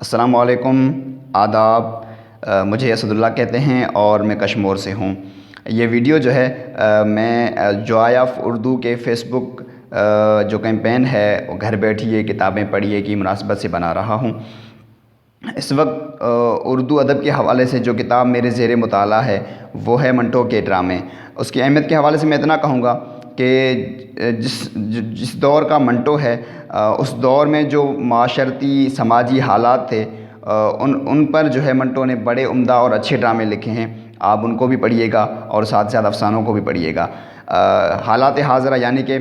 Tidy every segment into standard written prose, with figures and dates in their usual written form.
السلام علیکم، آداب۔ مجھے اسد اللہ کہتے ہیں اور میں کشمور سے ہوں۔ یہ ویڈیو جو ہے میں جوائے آف اردو کے فیس بک جو کیمپین ہے گھر بیٹھیے کتابیں پڑھیے کی مناسبت سے بنا رہا ہوں۔ اس وقت اردو ادب کے حوالے سے جو کتاب میرے زیر مطالعہ ہے وہ ہے منٹو کے ڈرامے۔ اس کی اہمیت کے حوالے سے میں اتنا کہوں گا کہ جس دور کا منٹو ہے اس دور میں جو معاشرتی سماجی حالات تھے ان پر جو ہے منٹو نے بڑے عمدہ اور اچھے ڈرامے لکھے ہیں۔ آپ ان کو بھی پڑھیے گا اور ساتھ ساتھ افسانوں کو بھی پڑھیے گا۔ حالات حاضرہ یعنی کہ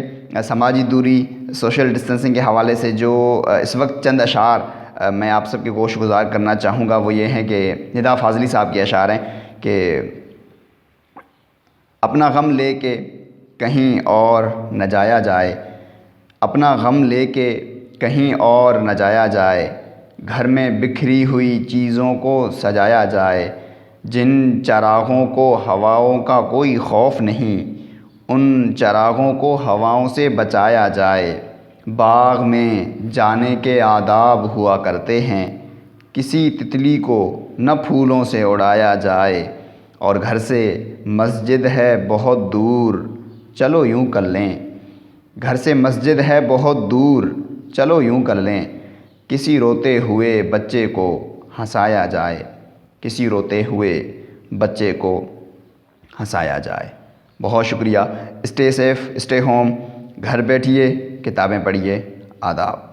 سماجی دوری، سوشل ڈسٹنسنگ کے حوالے سے جو اس وقت چند اشعار میں آپ سب کے گوش گزار کرنا چاہوں گا وہ یہ ہیں کہ ندا فاضلی صاحب کے اشعار ہیں کہ اپنا غم لے کے کہیں اور نہ جایا جائے، اپنا غم لے کے کہیں اور نہ جایا جائے، گھر میں بکھری ہوئی چیزوں کو سجایا جائے، جن چراغوں کو ہواؤں کا کوئی خوف نہیں ان چراغوں کو ہواؤں سے بچایا جائے، باغ میں جانے کے آداب ہوا کرتے ہیں، کسی تتلی کو نہ پھولوں سے اڑایا جائے، اور گھر سے مسجد ہے بہت دور چلو یوں کر لیں، گھر سے مسجد ہے بہت دور چلو یوں کر لیں، کسی روتے ہوئے بچے کو ہنسایا جائے، کسی روتے ہوئے بچے کو ہنسایا جائے۔ بہت شکریہ۔ اسٹے سیف، اسٹے ہوم، گھر بیٹھیے کتابیں پڑھیے۔ آداب۔